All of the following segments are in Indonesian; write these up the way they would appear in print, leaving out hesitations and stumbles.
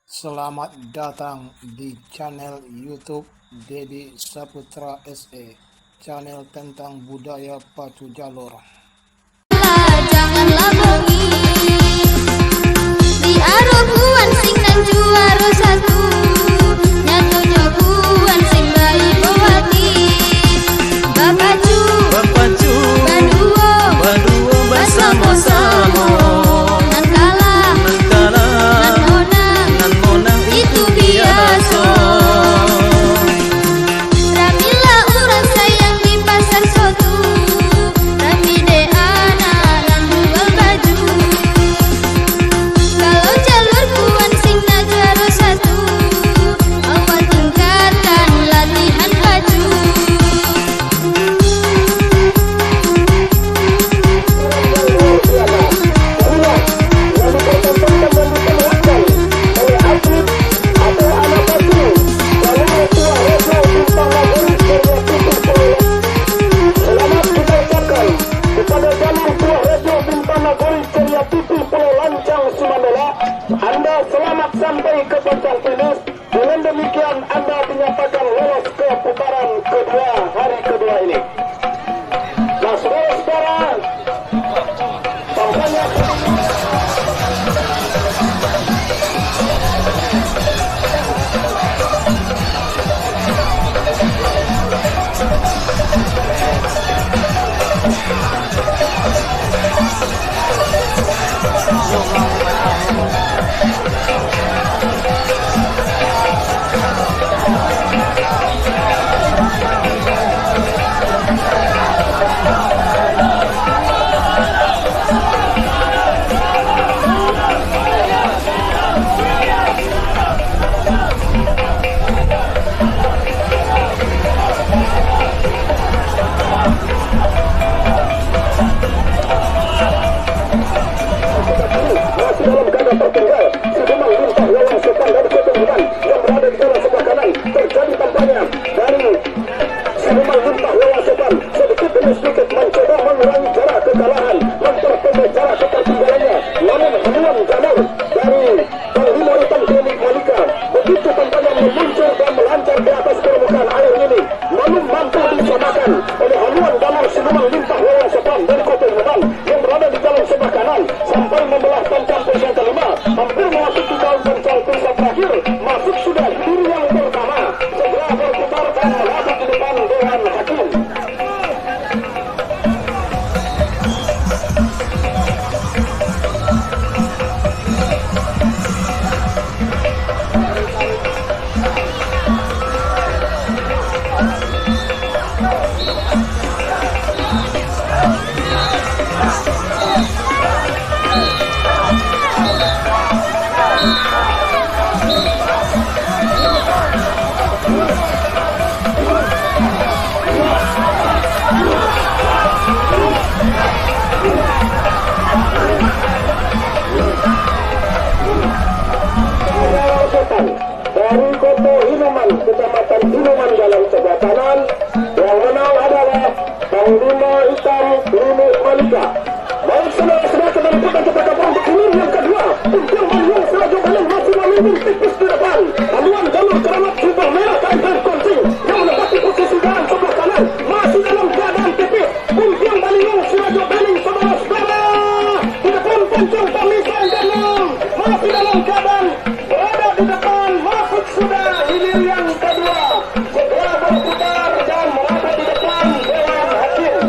Selamat datang di channel YouTube Dedi Saputra SE, channel tentang budaya Pacu Jalur. Janganlah bengi di arobuan sing nang juara satu nyatunya buan sing bayi bawati Bapacu Banduo bersama-sama nan kalah nan monang itu biasa. Ramilah orang sayang di pasar sotu, rami de anak nan jual baju. Kalau jalur kuan sing negara satu, awal tingkatkan latihan baju. Anda selamat sampai ke puncak finish. Dengan demikian Anda dinyatakan lolos ke putaran kedua hari kedua ini. Nah, saudara-saudara, tampaknya dalam keadaan tertinggal, Siluman Lintah Walang Sepan dari Ketumbuhan yang berada di dalam sebelah kanan. Terjadi tampaknya dari Siluman Lintah Walang Sepan sedikit demi sedikit mencoba mengurangi jarak kekalahan, memperpendek jarak ketertinggalannya. Namun haluan Jamal dari Panglima Hitam Tni Malika begitu tampaknya meluncur dan melancar di atas permukaan air ini, namun mampu disamakan oleh haluan Jamal Siluman Lintah Walang Sepan dari Ketumbuhan yang berada di dalam sebelah kanan sampai membelah pancang pusat kelima, hampir memasuki dalam pancang pusat terakhir, masuk sudah diri yang pertama, segera berputar dan melaju di depan Dewan Hakim. Dari Kota Hinuman, Kecamatan Hinuman dalam sebelah kanan, yang menang adalah Panglima Hitam Tni Malika. Baik, saudara-saudara, kita menentukan kepada kelompok ini yang kedua. Untung Baliung Selaju Galing masih memimpin tipis di depan. Haluan Jalur Keramat Jubah Merah Kaisar Kunci yang menempati posisi dalam sebelah kanan masih dalam keadaan tipis. Untung Baliung Selaju Galing, saudara-saudara, di depan pancang pemisah Ganong masih dalam keadaan berada di depan, masuk sudah hilir yang kedua, segera berputar dan merata di depan Dewan Hakim.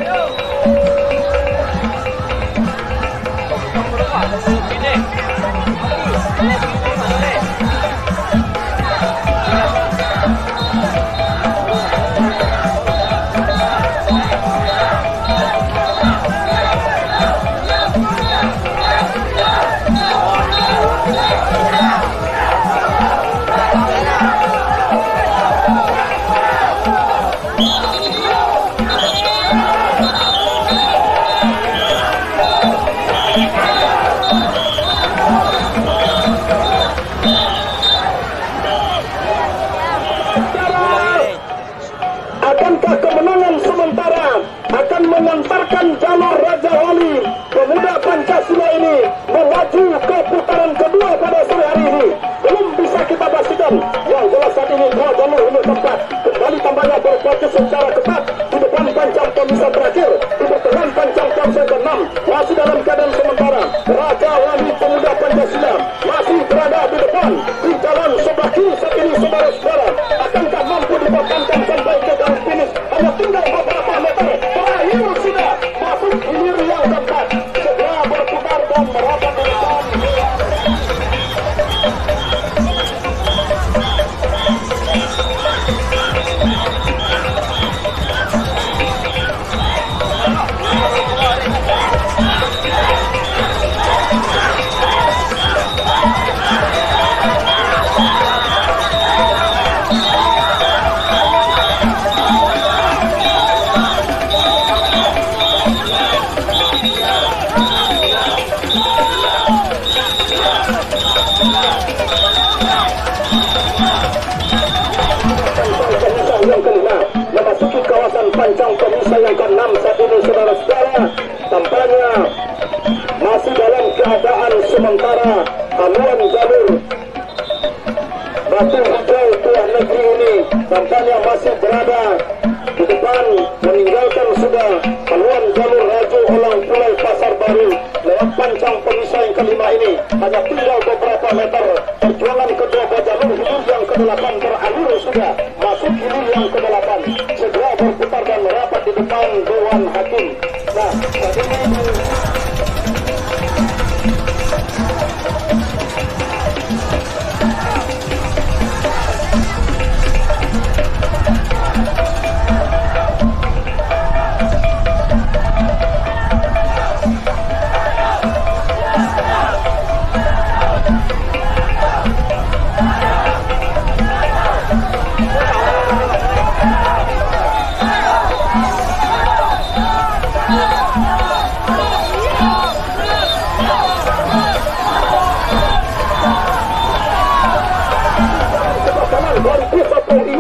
Akankah kemenangan sementara akan mengantarkan jalur Raja Wali pemuda Pancasila ini melaju ke putaran kedua pada sore hari ini? Belum bisa sementara haluan jalur Batu Hijau Tuah Negeri ini tampaknya masih berada di depan, meninggalkan sudah haluan jalur Raja Olang Pulai Pasar Baru lewat pancang pemisah yang kelima ini. Hanya tinggal beberapa meter perjuangan kedua jalur hilir yang ke-8 beralur sudah masuk hilir yang ke-8, segera berputar dan merapat di depan Dewan Hakim. Nah, saat ini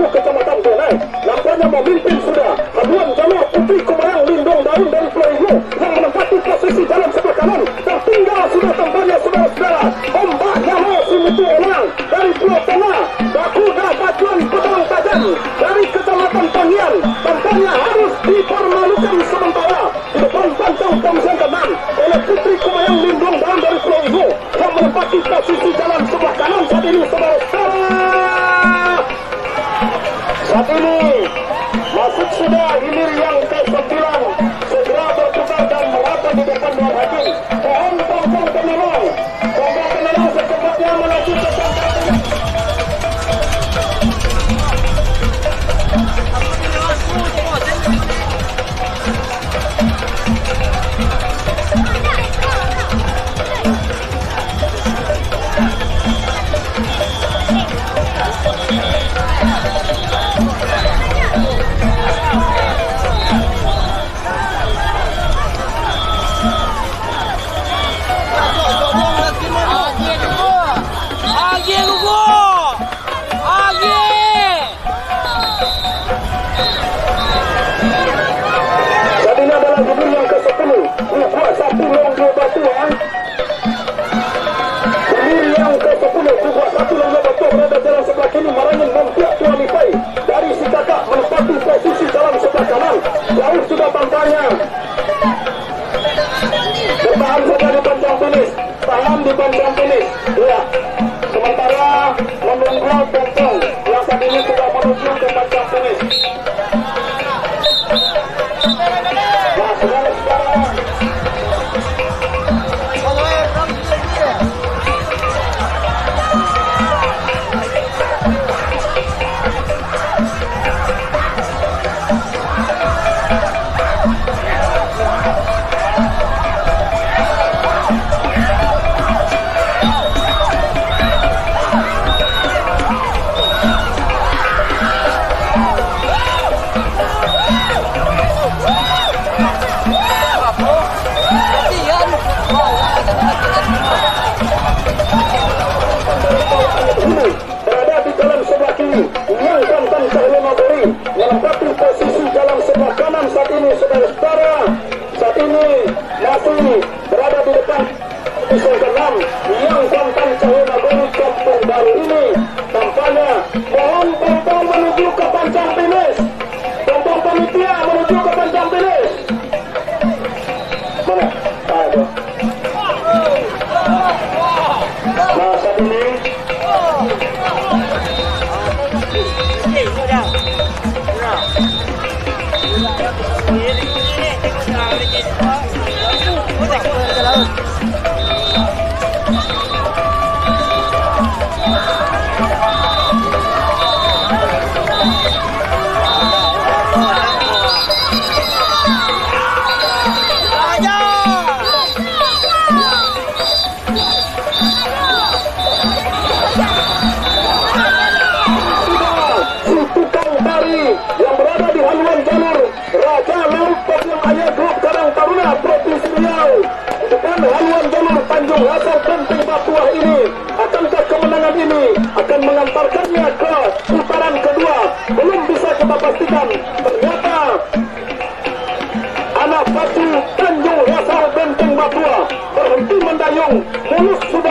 Kecamatan Benai nampaknya memimpin sudah haluan jalur Putri Kumarang Lindung Daun dari Pulau Ibu yang menempati posisi jalan sebelah kanan. Tertinggal sudah tampaknya saudara-saudara ombaknya masih Mutu Olang dari Pulau Tengah, Bakuda Bacuan Pedang Tajam dari Kecamatan Pangian tampaknya harus dipermalukan sementara di depan pantang pemisian ke-6 oleh Putri Kumarang Lindung Daun dari Pulau Ibu yang menempati posisi jalan sebelah kanan saat ini saudara-saudara. Saat ini masuk sudah hilir yang ke-9, segera berputar dan merata di depan Dewan Hakim. Mohon tolong penolong secepatnya menuju ke tempat. Dari si kakak menempati posisi dalam sebelah kanan, jauh sudah tampaknya bertahan saja di panjang finish, tahan di panjang finish. Ya, sementara menunggu Tongtong yang saat ini sudah menuju ke panjang finish. Nah, saudara-saudara, berada di jalan sebelah kiri, yang Kantan Cahyo Nagori menempati posisi jalan sebelah kanan saat ini saudara-saudara. Saat ini masih berada di depan posisi ke-6, yang Kantan Cahyo Nagori Kampung Baru ini tampaknya mohon pompong menuju ke panjang finish, pompong panitia menuju ke panjang finish. Mana? Aduh. Nah, saat ini yang berada di haluan jalur Raja Laut Pembiang Ayah Grup Karang Taruna Provinsi Riau di depan haluan jalur Tanjung Hasal Penting Batuah ini. Akankah kemenangan ini akan mengantarkannya ke putaran kedua? Belum bisa kita pastikan. Ternyata anak batu Tanjung Hasal Penting Batuah berhenti mendayung, mulus sudah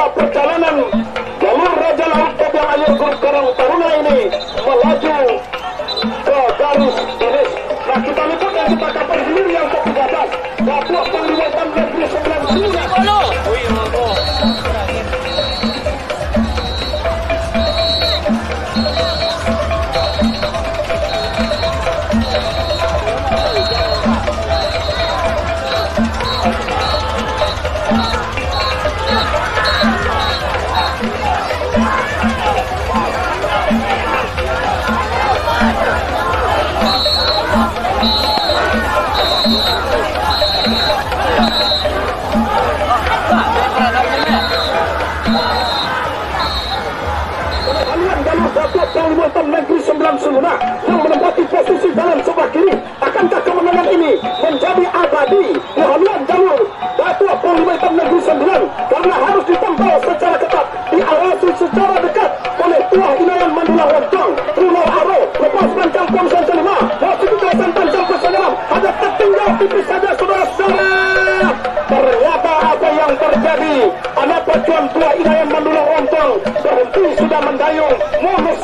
Panglima Hitam Negeri 9 Suluna yang menempati posisi dalam sebelah kiri. Akankah kemenangan ini menjadi abadi di haluan jalur Datua Panglima Hitam Negeri 9 karena harus ditempel secara ketat, diawasi secara dekat oleh Tuah Inayan Mandula Rontong, Rumah Aro, lepas pancang Ponsel Kelima, masuk ke kawasan pancang Pesandalam, ada tertinggal tipis saja saudara-saudara. Ternyata apa yang terjadi, anak pacuan Tuah Inayan Mandula Rontong berhenti sudah mendayung, mulus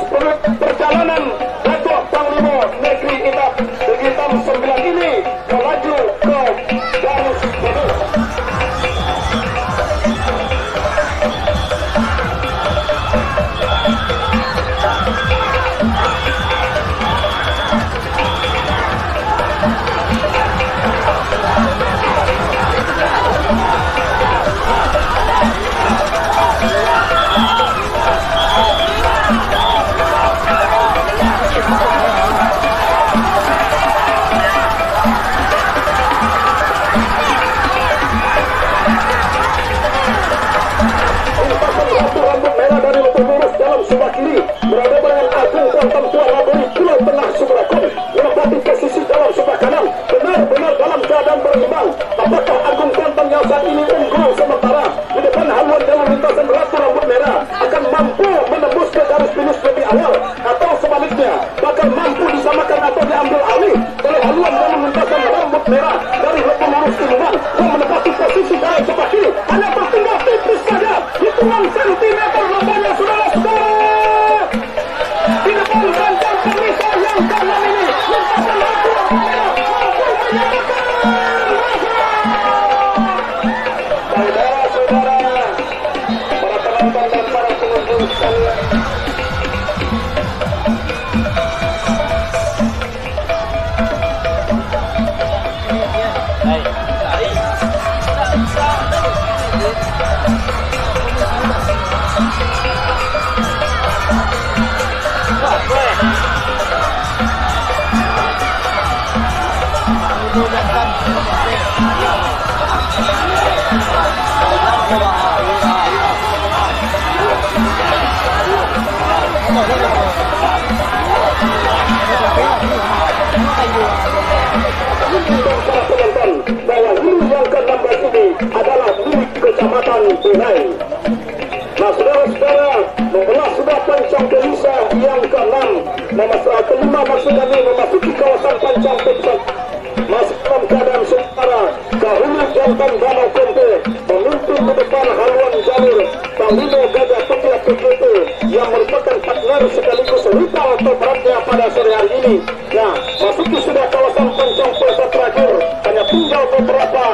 perjalanan Datua Panglima Negeri Hitam 9 ini melaju ke garis finish. Rambut merah dari lebih lurus dalam sebelah kiri berada dengan Agung Kuantan Tua Labori Pulau Tengah Sumerakon menempati posisi dalam sebelah kanan benar-benar dalam keadaan berimbang. Apakah Agung Kuantan yang saat ini unggul sementara di depan haluan jalur lintasan Ratu Rambut Merah akan mampu menembus ke garis finish lebih awal, atau sebaliknya bakal mampu disamakan atau diambil alih oleh haluan jalur lintasan Rambut Merah dari lebih lurus Inuman yang menempati posisi dalam sebelah kiri. Hanya tertinggal tipis saja, hitungan sentimeter lamanya saudara-saudara. Di depan pancang pemisah yang kanan ini, lintasan Ratu Rambut Merah mampu menyamakan saudara-saudara, para penonton dan para pengunjung sekalian. Para penonton, bahwa hulu yang ke-16 ini adalah milik Kecamatan Benai. Nah, saudara-saudara, membelah sudah pancang Pelisa yang ke-6, kelima maksud kami memasuki kawasan pancang Pelisa. Masih dalam keadaan sementara, Kahulu Jantan Danau Kompe memimpin di depan haluan jalur Panglima Gajah Petia PKT yang merupakan partner sekaligus rival terberatnya pada sore hari ini. Nah, masuki sudah kawasan pancang Pelisa terakhir, hanya tinggal beberapa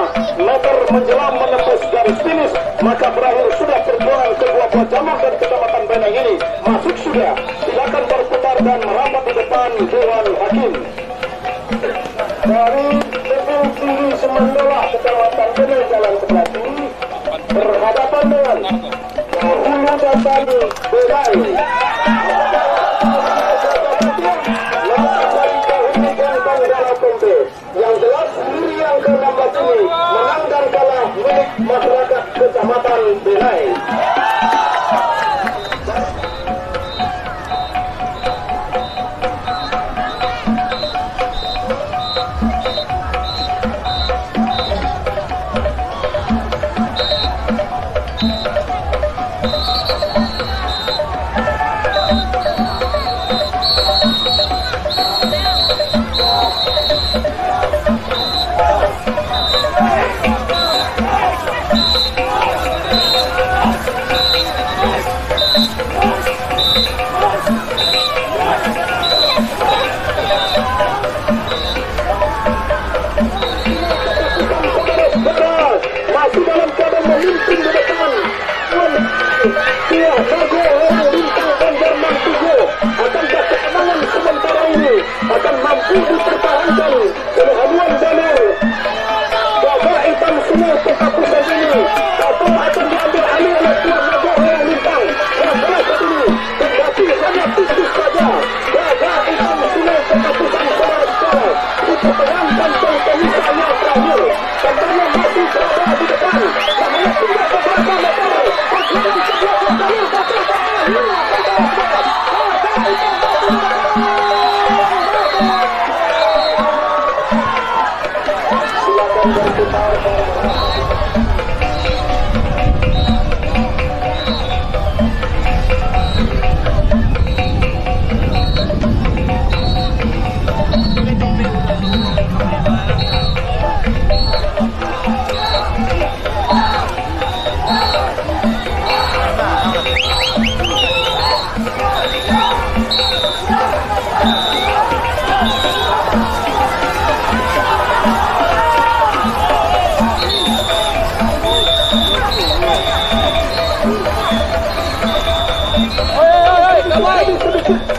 meter menjelang menembus garis finish, maka berakhir sudah perjuangan kedua-dua jalur dari Kecamatan Benai ini. Masuk sudah, silakan berputar dan merapat di depan Dewan Hakim. Dari Tebing Tinggi Semandola, Kecamatan Benai, jalan sebelah kiri, berhadapan dengan Hulu Jantan Benai. Yang jelas diri yang ke-16 ini menang dan kalah milik masyarakat Kecamatan Benai.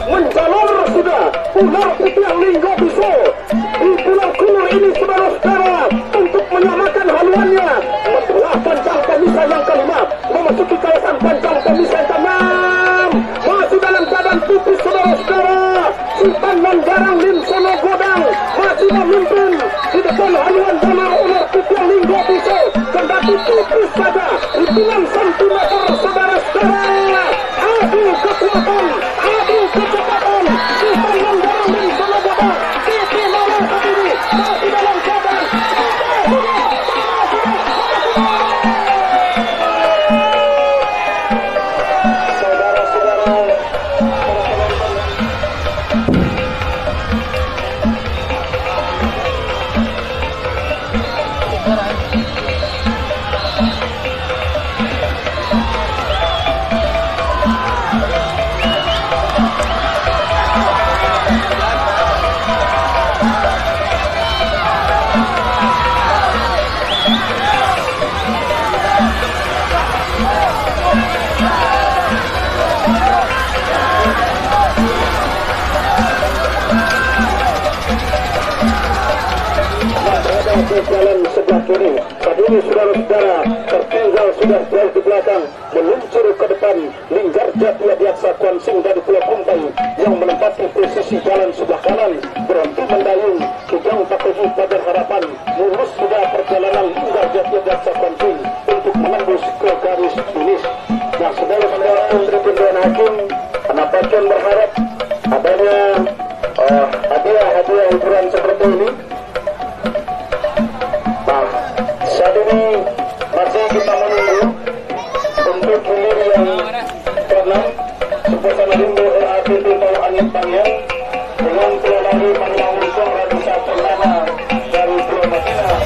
menjalur sudah ular putih Linggo Biso di Pulau Kulur ini, saudara-saudara, untuk menyamakan haluannya membelah pancang pemisah yang kelima, memasuki kawasan pancang pemisah yang keenam, masih dalam keadaan tipis, saudara-saudara. Sultan Manggarang Lim Sono Godang masih memimpin di depan haluan damar ular putih Linggo Biso, kendati tipis saja hitungan sentimeter, saudara-saudara. Adu kekuatan, adu kecepatan, Sultan Manggarang Lim Sono Godang Siti Malang saat ini masih dalam keadaan saudara-saudara. Ke jalan sebelah kiri. Saat ini saudara-saudara tertinggal sudah jauh di belakang, meluncur ke depan Linggarja Tiadiaksa Kuansing dari Pulau Kumpai yang menempati posisi jalan sebelah kanan, berhenti mendayung Kijang Pakoji Pagar Harapan. Lurus sudah perjalanan Linggarja Tiadiaksa Kuansing untuk menembus ke garis finish. Nah, saudara-saudara Menteri Pemilihan Hakim Anapacan berharap adanya hadiah hiburan seperti ini. Saat ini masih kita menunggu untuk hilir yang ke-6 Suasana Rindu RATP Tol Anyep Pangyang dengan pelari Panjang Unsur Radisa Perdana dari Pulau Madinah.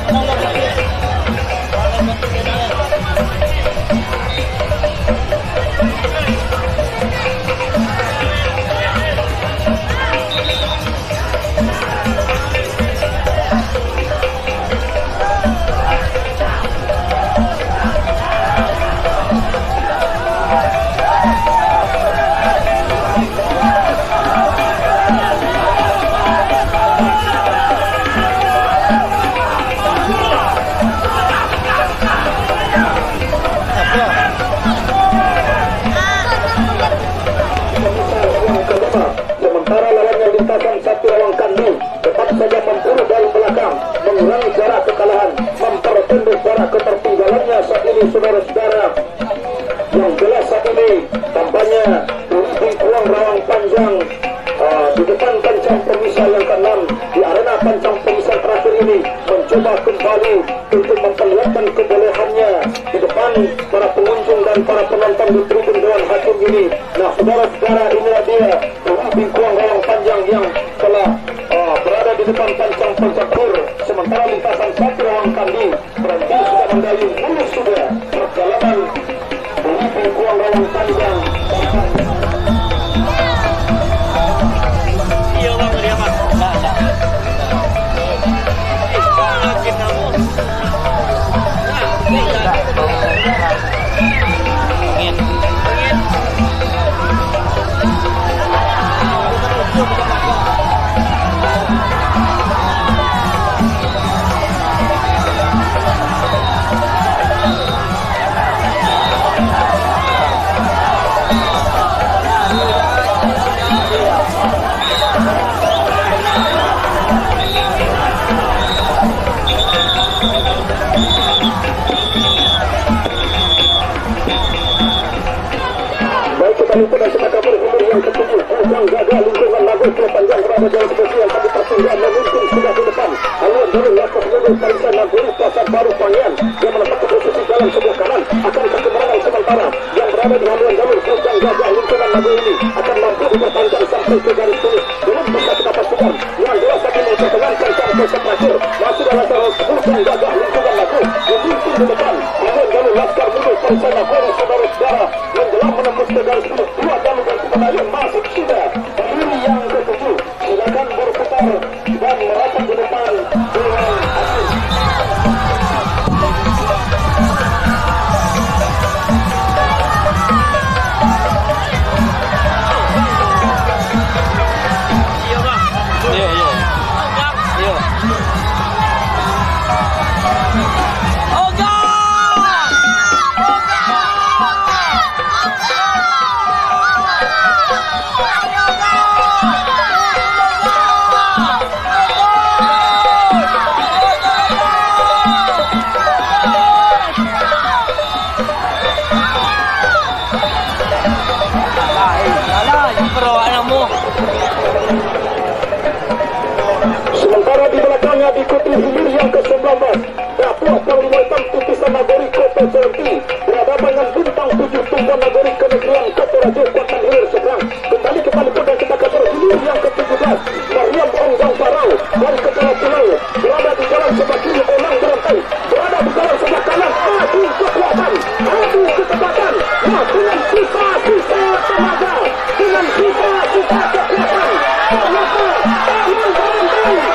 Sementara lawannya lintasan satu lawan Kandi tetap saja memburu dari belakang, mengurangi jarak kekalahan, memperpendek jarak ketertinggalannya saat ini, saudara-saudara. Yang jelas saat ini tampaknya di ruang rawang panjang di depan pancang pemisah yang ke-6 di arena pancang pemisah terakhir ini mencoba kembali untuk memperlihatkan kebolehannya di depan para pengunjung dan para penonton di tribun Dewan Hakim ini. Nah, saudara-saudara, inilah dia di ruang rawang panjang yang telah berada di depan pancang pencatur, sementara lintasan satu rawang Kandi berhenti sudah mendayung, mulus sudah perjalanan di ruang rawang panjang. Kami pada semata berumur yang ke-7 Ujang gagal lingkungan lagu ke panjang berada dalam posisi yang tadi tertinggal memimpin sudah ke depan. Haluan dari Lakos Lego Parisa Naguri Pasar Baru Pangian yang menempati posisi jalan sebelah kanan akan kekemenangan sementara yang berada di haluan jalur Kujang Gajah lingkungan Naguri ini akan mampu diperpanjang sampai ke garis finish. Belum bisa kita pastikan yang jelas saat ini pertengahan sampai terakhir masih dalam jalur Kujang Gajah lingkungan Naguri memimpin di depan haluan jalur Laskar Muda Parisa Naguri saudara-saudara menjelang menembus ke garis finish. Dua jalur dan kemenangan masuk sudah ini yang ketujuh silakan berputar dan merapat di depan dengan hasil. Sementara di belakangnya diikuti hilir yang ke-19 Dapuah Panglima Hitam Titisan Nagori Kota Serenty berhadapan dengan bintang 7 Tumbuhan Nagori Kementerian Kota Raja Kuatan Hilir Seberang. Kembali ke Palembang dan kita kabar hilir yang ke-17 Mariam Onggang Parau dari Kepala Pulau berada di jalan sebelah kiri Onang Berantai berada di jalan sebelah kanan adu kekuatan, adu kecepatan dengan sisa-sisa tenaga, dengan sisa-sisa kekuatan ternyata Onang Berantai mampu menyelamatkan semuanya.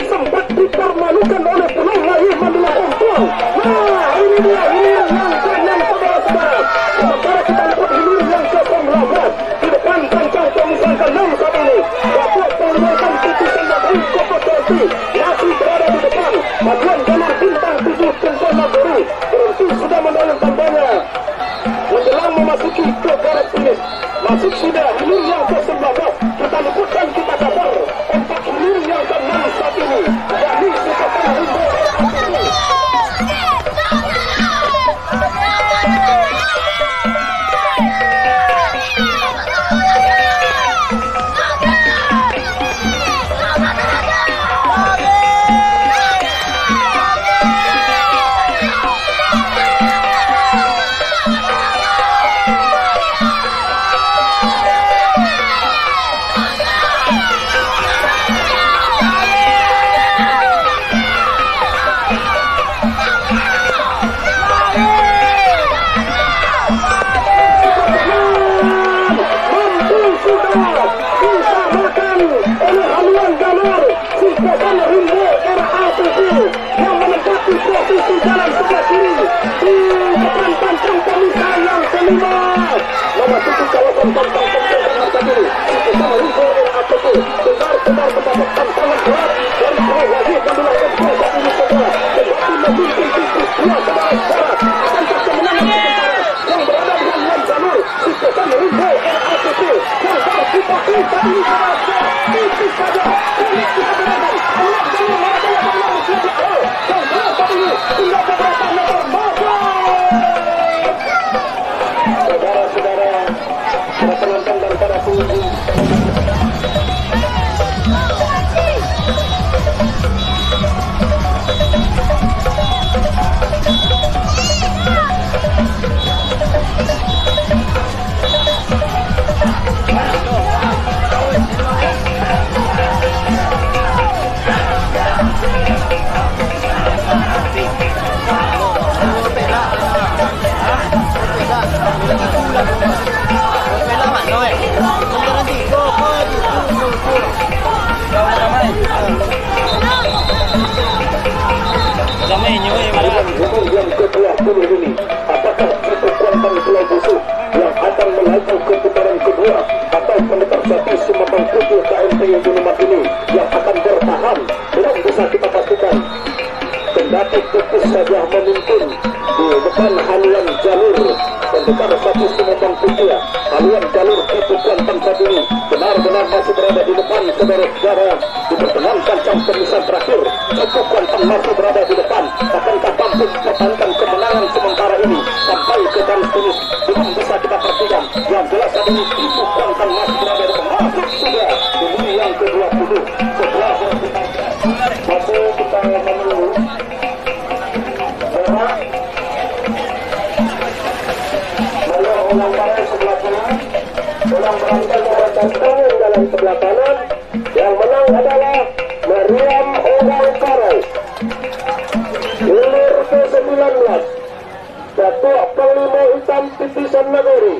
Sempat dipermalukan oleh penolak Manila Hongkong. Nah, ini dia hilir yang ke-6 saudara-saudara. Sementara kita lihat hilir yang ke-19 di depan kancang pemisahan ke-6 saat ini. Dapat penguatan Titisan Nagori Kota Serenty masih berada di depan. Bagian jalur bintang 7 Tumpuan Nagori berhenti sudah mendorong tambahnya menjelang memasuki ke garis finish. Masuk sudah hilir yang ke-19. Kita liputkan kita kabar untuk hilir yang ke-6 saat ini. Yakni Sekatan Rimbo RATP. Yang menempati posisi jalan sebelah kiri di depan pancang pemisahan yang kelima memasuki kawasan pancang pemisahan tadi bersama Rimbo RATP benar-benar mendapat tantangan berat dari Prof. Wajib Manila Hongkong saat ini saudara kembali memimpin tipis dua saudara-saudara akankah kemenangan sementara yang berada di haluan jalur bersama Rimbo RATP yang harus dipakai saat ini saudara-saudara tipis saja sulit kemenangan haluan jalur hingga beberapa meter maju. Saudara-saudara, para penonton dan para pengunjung. putih KMPI Gunung ini yang akan bertahan. Belum bisa kita pastikan. Kendati tipis saja memimpin di depan haluan jalur pendekar satu Sumedang Putih. Haluan jalur itu Kuantan saat ini benar-benar masih berada di depan saudara-saudara. Diperkenankan jam pemisahan terakhir, itu Kuantan masih berada di depan. Akankah mampu mempertahankan kemenangan sementara ini sampai ke garis finish? Belum bisa kita pastikan. Yang jelas saat ini itu Kuantan masih berada di depan. Masuk sudah di menit yang ke-20. Setelah masih kita menunggu ulang barang sebelah kanan, ulang berangkat arah Tantang dalam sebelah kanan. Yang menang adalah Mariam Oral Karai. Hilir ke-19 Datuk Panglima Hitam Titisan Nagori.